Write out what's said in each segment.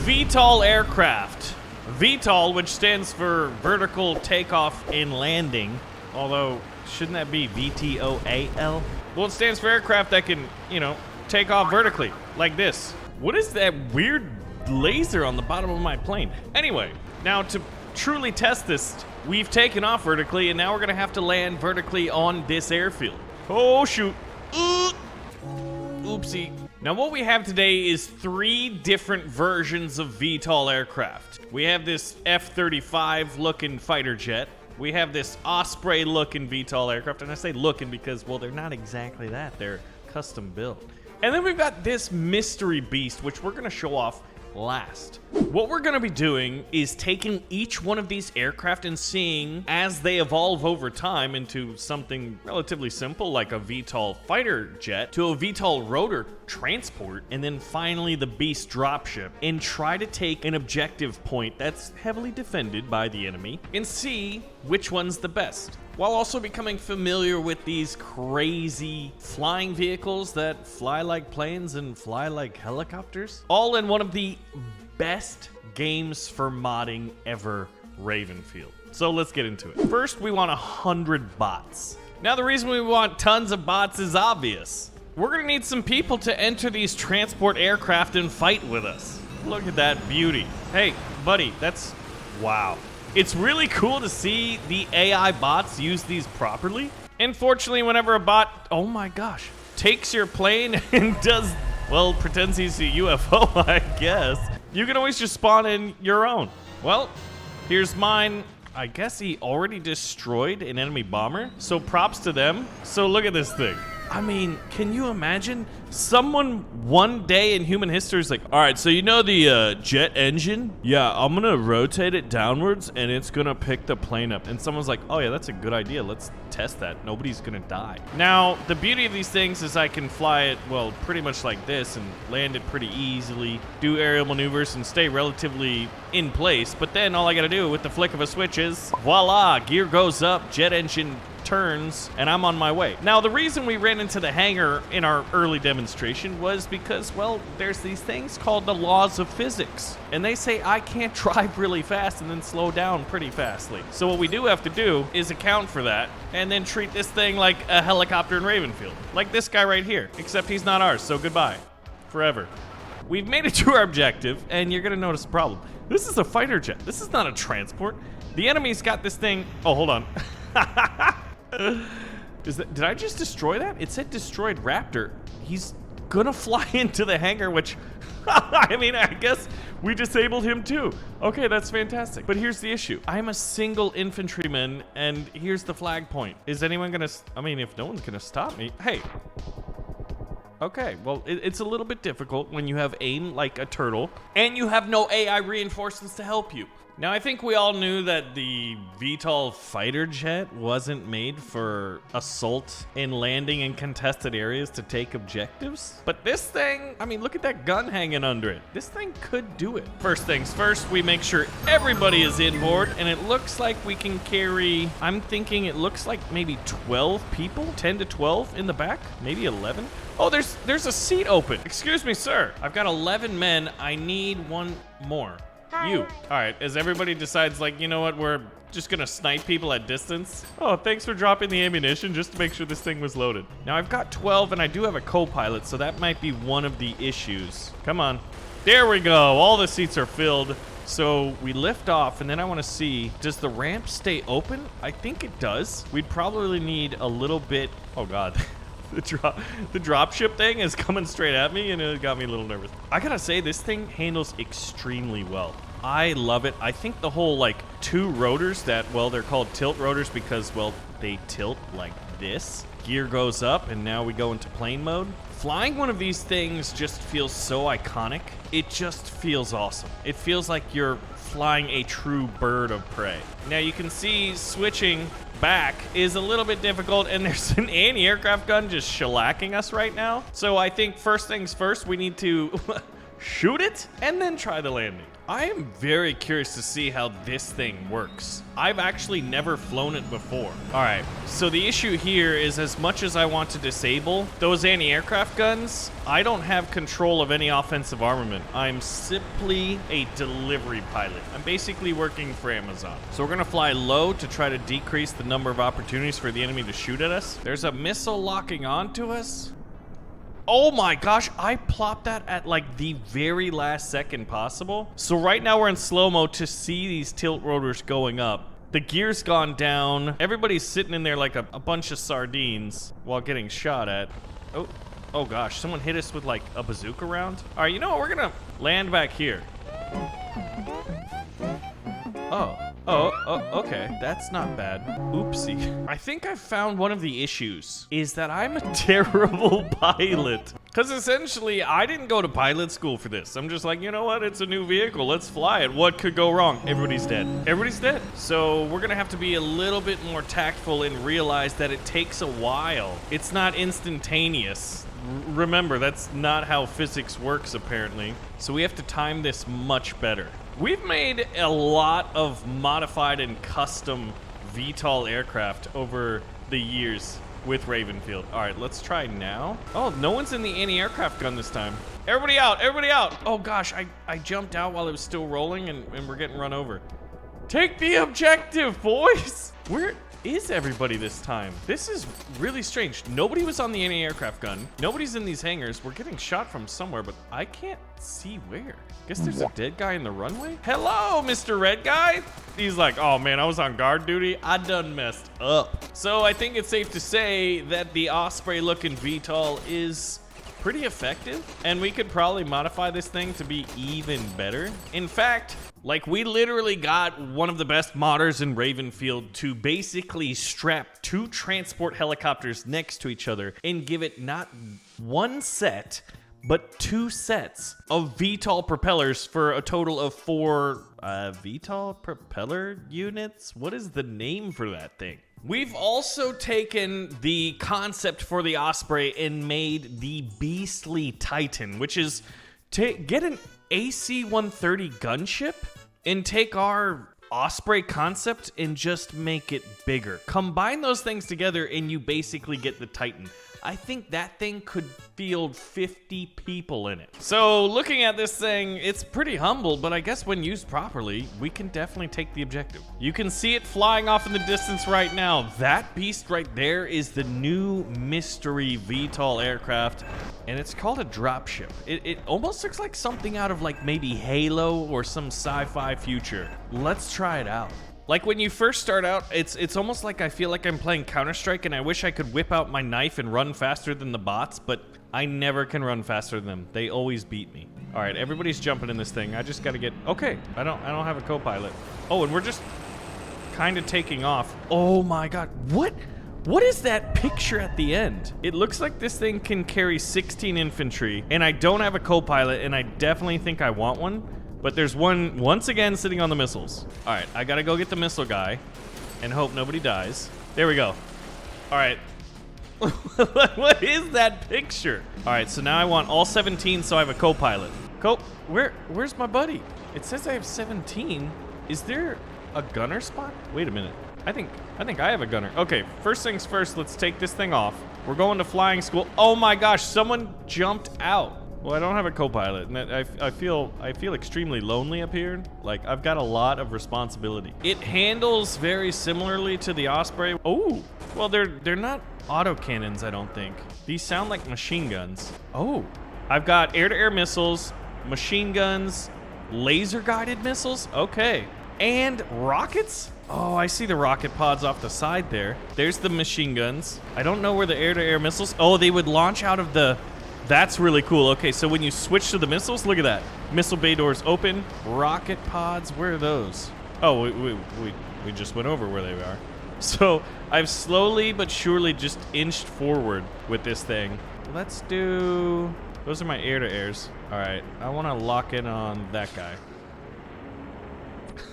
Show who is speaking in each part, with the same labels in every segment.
Speaker 1: VTOL Aircraft. VTOL, which stands for Vertical Takeoff and Landing, although shouldn't that be VTOL? Well, it stands for aircraft that can, you know, take off vertically, like this. What is that weird laser on the bottom of my plane? Anyway, now to truly test this, we've taken off vertically, and now we're gonna have to land vertically on this airfield. Oh, shoot. Oopsie. Now what we have today is 3 different versions of VTOL aircraft. We have this F-35 looking fighter jet. We have this Osprey looking VTOL aircraft, and I say looking because, well, they're not exactly that. They're custom built. And then we've got this mystery beast, which we're gonna show off last. What we're gonna be doing is taking each one of these aircraft and seeing as they evolve over time into something relatively simple like a VTOL fighter jet to a VTOL rotor transport, and then finally the beast dropship, and try to take an objective point that's heavily defended by the enemy and see which one's the best, while also becoming familiar with these crazy flying vehicles that fly like planes and fly like helicopters, all in one of the best games for modding ever, Ravenfield. So let's get into it. First, we want 100 bots. Now, the reason we want tons of bots is obvious. We're gonna need some people to enter these transport aircraft and fight with us. Look at that beauty. Hey, buddy, that's, wow. It's really cool to see the AI bots use these properly. Unfortunately, whenever a bot, oh my gosh, takes your plane and does, well, pretends he's a UFO, I guess, you can always just spawn in your own. Well, here's mine. I guess he already destroyed an enemy bomber, so props to them. So look at this thing. I mean, can you imagine someone one day in human history is like, all right, so you know the jet engine? Yeah, I'm gonna rotate it downwards and it's gonna pick the plane up. And someone's like, oh yeah, that's a good idea. Let's test that. Nobody's gonna die. Now, the beauty of these things is I can fly it, well, pretty much like this and land it pretty easily, do aerial maneuvers and stay relatively in place. But then all I gotta do with the flick of a switch is, voila, gear goes up, jet engine turns, and I'm on my way. Now, the reason we ran into the hangar in our early demonstration was because, well, there's these things called the laws of physics, and they say I can't drive really fast and then slow down pretty fastly. So what we do have to do is account for that and then treat this thing like a helicopter in Ravenfield, like this guy right here, except he's not ours, so goodbye forever. We've made it to our objective, and you're gonna notice a problem. This is a fighter jet. This is not a transport. The enemy's got this thing. Oh, hold on. Did I just destroy that? It said destroyed Raptor. He's gonna fly into the hangar, which, I mean, I guess we disabled him too. Okay, that's fantastic. But here's the issue. I'm a single infantryman, and here's the flag point. Is anyone gonna, I mean, if no one's gonna stop me, hey. Okay, well, it's a little bit difficult when you have aim like a turtle, and you have no AI reinforcements to help you. Now, I think we all knew that the VTOL fighter jet wasn't made for assault and landing in contested areas to take objectives. But this thing, I mean, look at that gun hanging under it. This thing could do it. First things first, we make sure everybody is inboard, and it looks like we can carry, I'm thinking it looks like maybe 12 people, 10 to 12 in the back, maybe 11. Oh, there's a seat open. Excuse me, sir. I've got 11 men. I need one more. You. All right, as everybody decides, like, you know what, we're just gonna snipe people at distance. Oh, thanks for dropping the ammunition just to make sure this thing was loaded. Now, I've got 12, and I do have a co-pilot, so that might be one of the issues. Come on. There we go. All the seats are filled. So we lift off, and then I want to see, does the ramp stay open? I think it does. We'd probably need a little bit. Oh, God. The drop ship thing is coming straight at me, and it got me a little nervous. I gotta say, this thing handles extremely well. I love it. I think the whole, like, 2 rotors that, well, they're called tilt rotors because, well, they tilt like this. Gear goes up, and now we go into plane mode. Flying one of these things just feels so iconic. It just feels awesome. It feels like you're flying a true bird of prey. Now, you can see switching back is a little bit difficult, and there's an anti-aircraft gun just shellacking us right now. So I think first things first, we need to shoot it, and then try the landing. I am very curious to see how this thing works. I've actually never flown it before. All right, so the issue here is as much as I want to disable those anti-aircraft guns, I don't have control of any offensive armament. I'm simply a delivery pilot. I'm basically working for Amazon. So we're gonna fly low to try to decrease the number of opportunities for the enemy to shoot at us. There's a missile locking onto us. Oh my gosh, I plopped that at like the very last second possible. So right now we're in slow-mo to see these tilt rotors going up. The gear's gone down. Everybody's sitting in there like a bunch of sardines while getting shot at. Oh gosh, someone hit us with like a bazooka round. All right, you know what? We're gonna land back here. Oh, okay. That's not bad. Oopsie. I think I found one of the issues is that I'm a terrible pilot. Because essentially, I didn't go to pilot school for this. I'm just like, you know what? It's a new vehicle. Let's fly it. What could go wrong? Everybody's dead. Everybody's dead. So we're going to have to be a little bit more tactful and realize that it takes a while. It's not instantaneous. Remember, that's not how physics works, apparently. So we have to time this much better. We've made a lot of modified and custom VTOL aircraft over the years with Ravenfield. All right, let's try now. Oh, no one's in the anti-aircraft gun this time. Everybody out, everybody out. Oh gosh, I jumped out while it was still rolling and we're getting run over. Take the objective, boys. Where is everybody this time? This is really strange. Nobody was on the anti-aircraft gun. Nobody's in these hangars. We're getting shot from somewhere, but I can't see where. Guess there's a dead guy in the runway. Hello, Mr. Red Guy. He's like, oh man, I was on guard duty. I done messed up. So I think it's safe to say that the Osprey looking VTOL is pretty effective, and we could probably modify this thing to be even better. In fact, like, we literally got one of the best modders in Ravenfield to basically strap 2 transport helicopters next to each other and give it not 1 set, but 2 sets of VTOL propellers for a total of 4 VTOL propeller units? What is the name for that thing? We've also taken the concept for the Osprey and made the Beastly Titan, which is to get an AC-130 gunship and take our Osprey concept and just make it bigger. Combine those things together and you basically get the Titan. I think that thing could field 50 people in it. So looking at this thing, it's pretty humble, but I guess when used properly, we can definitely take the objective. You can see it flying off in the distance right now. That beast right there is the new mystery VTOL aircraft, and it's called a dropship. It almost looks like something out of like maybe Halo or some sci-fi future. Let's try it out. Like when you first start out, it's almost like I feel like I'm playing Counter-Strike and I wish I could whip out my knife and run faster than the bots, but I never can run faster than them. They always beat me. All right, everybody's jumping in this thing. I just gotta get, okay, I don't have a co-pilot. Oh, and we're just kind of taking off. Oh my God, what is that picture at the end? It looks like this thing can carry 16 infantry, and I don't have a co-pilot, and I definitely think I want one. But there's one, once again, sitting on the missiles. All right, I gotta go get the missile guy and hope nobody dies. There we go. All right. What is that picture? All right, so now I want all 17, so I have a co-pilot. Where's my buddy? It says I have 17. Is there a gunner spot? Wait a minute. I think I have a gunner. Okay, first things first, let's take this thing off. We're going to flying school. Oh my gosh, someone jumped out. Well, I don't have a co-pilot, and I feel extremely lonely up here. Like, I've got a lot of responsibility. It handles very similarly to the Osprey. Oh, well, they're not autocannons, I don't think. These sound like machine guns. Oh, I've got air-to-air missiles, machine guns, laser-guided missiles. Okay, and rockets. Oh, I see the rocket pods off the side there. There's the machine guns. I don't know where the air-to-air missiles. Oh, they would launch out of the. That's really cool. Okay, so when you switch to the missiles, look at that. Missile bay doors open. Rocket pods, where are those? Oh, we just went over where they are. So I've slowly but surely just inched forward with this thing. Let's do, those are my air-to-airs. All right, I want to lock in on that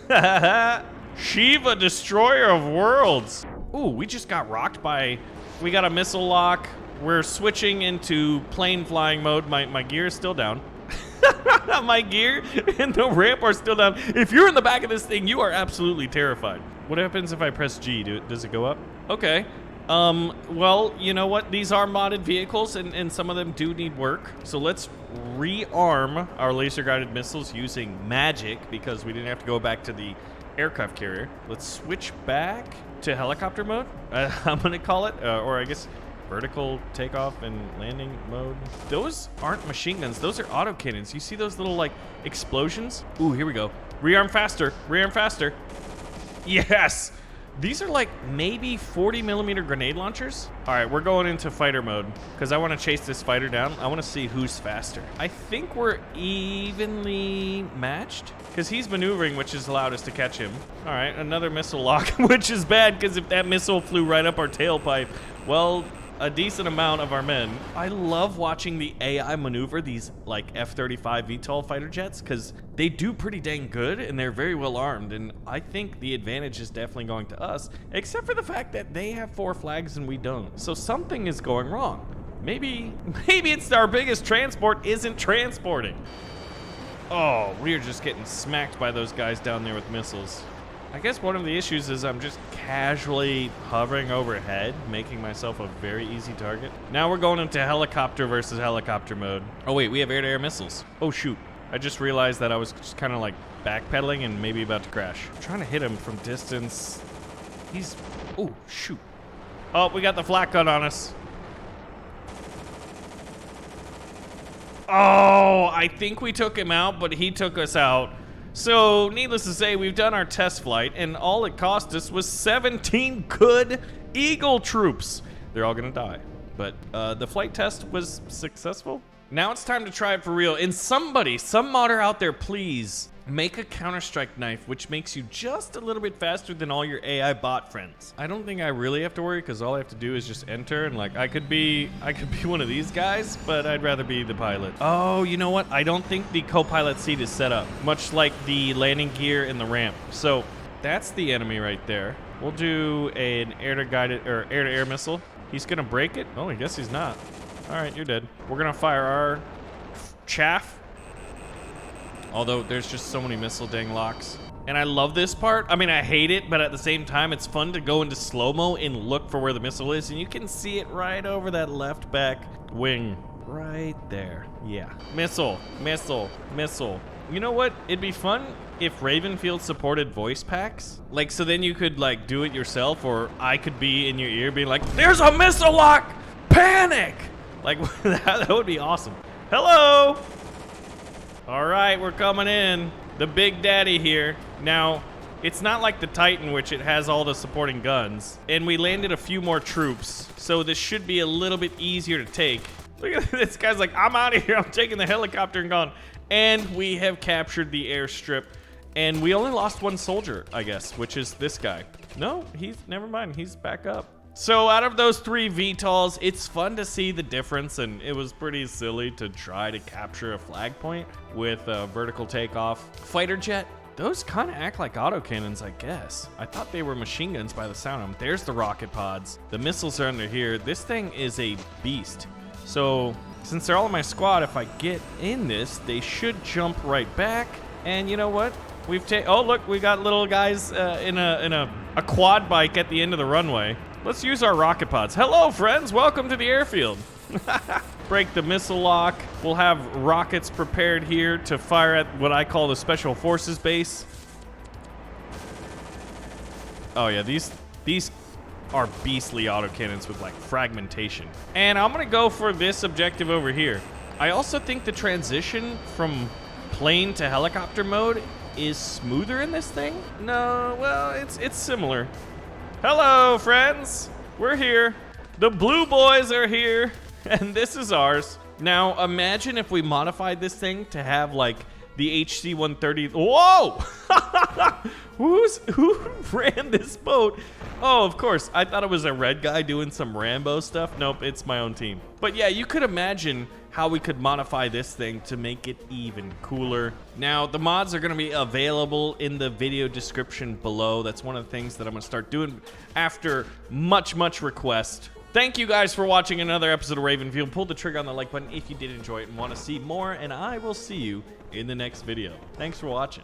Speaker 1: guy. Shiva, destroyer of worlds. Ooh, we just got rocked by, we got a missile lock. We're switching into plane flying mode. My gear is still down. My gear and the ramp are still down. If you're in the back of this thing, you are absolutely terrified. What happens if I press G? Does it go up? Okay. Well, you know what? These are modded vehicles, and some of them do need work. So let's rearm our laser-guided missiles using magic, because we didn't have to go back to the aircraft carrier. Let's switch back to helicopter mode. I'm gonna call it, or I guess vertical takeoff and landing mode. Those aren't machine guns. Those are autocannons. You see those little, like, explosions? Ooh, here we go. Rearm faster. Rearm faster. Yes! These are like maybe 40mm grenade launchers. All right, we're going into fighter mode because I want to chase this fighter down. I want to see who's faster. I think we're evenly matched because he's maneuvering, which has allowed us to catch him. All right, another missile lock, which is bad because if that missile flew right up our tailpipe, well, a decent amount of our men. I love watching the AI maneuver these like F-35 VTOL fighter jets because they do pretty dang good and they're very well armed, and I think the advantage is definitely going to us, except for the fact that they have 4 flags and we don't. So something is going wrong. Maybe it's our biggest transport isn't transporting. Oh, we're just getting smacked by those guys down there with missiles. I guess one of the issues is I'm just casually hovering overhead, making myself a very easy target. Now we're going into helicopter versus helicopter mode. Oh wait, we have air-to-air missiles. Oh shoot. I just realized that I was just kind of like backpedaling and maybe about to crash. I'm trying to hit him from distance. He's, oh shoot. Oh, we got the flak gun on us. Oh, I think we took him out, but he took us out. So, needless to say, we've done our test flight, and all it cost us was 17 good Eagle troops. They're all gonna die, but the flight test was successful. Now it's time to try it for real. And somebody, some modder out there, please make a Counter-Strike knife which makes you just a little bit faster than all your AI bot friends. I don't think I really have to worry because all I have to do is just enter, and like I could be one of these guys, but I'd rather be the pilot. Oh, you know what? I don't think the co-pilot seat is set up, much like the landing gear and the ramp. So that's the enemy right there. We'll do an air-to-air missile. He's gonna break it. Oh, I guess he's not. All right, you're dead. We're gonna fire our chaff. Although there's just so many missile dang locks. And I love this part. I mean, I hate it, but at the same time, it's fun to go into slow-mo and look for where the missile is. And you can see it right over that left back wing. Right there. Yeah. Missile, missile, missile. You know what? It'd be fun if Ravenfield supported voice packs. Like, so then you could, like, do it yourself, or I could be in your ear being like, there's a missile lock! Panic! Like, that would be awesome. Hello! All right, we're coming in. The Big Daddy here. Now, it's not like the Titan, which it has all the supporting guns. And we landed a few more troops, so this should be a little bit easier to take. Look at this guy's like, I'm out of here. I'm taking the helicopter and gone. And we have captured the airstrip. And we only lost 1 soldier, I guess, which is this guy. No, never mind. He's back up. So out of those 3 VTOLs, it's fun to see the difference, and it was pretty silly to try to capture a flag point with a vertical takeoff. Fighter jet, those kind of act like autocannons, I guess. I thought they were machine guns by the sound of them. There's the rocket pods. The missiles are under here. This thing is a beast. So since they're all in my squad, if I get in this, they should jump right back. And you know what? Oh look, we got little guys in a quad bike at the end of the runway. Let's use our rocket pods. Hello, friends. Welcome to the airfield. Break the missile lock. We'll have rockets prepared here to fire at what I call the Special Forces base. Oh, yeah. These are beastly autocannons with, like, fragmentation. And I'm going to go for this objective over here. I also think the transition from plane to helicopter mode is smoother in this thing. No, well, it's similar. Hello, friends. We're here. The blue boys are here, and this is ours. Now, imagine if we modified this thing to have, like, the HC-130. Whoa! Who ran this boat? Oh, of course. I thought it was a red guy doing some Rambo stuff. Nope, it's my own team. But yeah, you could imagine how we could modify this thing to make it even cooler. Now, the mods are going to be available in the video description below. That's one of the things that I'm going to start doing after much request. Thank you guys for watching another episode of Ravenfield. Pull the trigger on the like button if you did enjoy it and want to see more, and I will see you in the next video. Thanks for watching.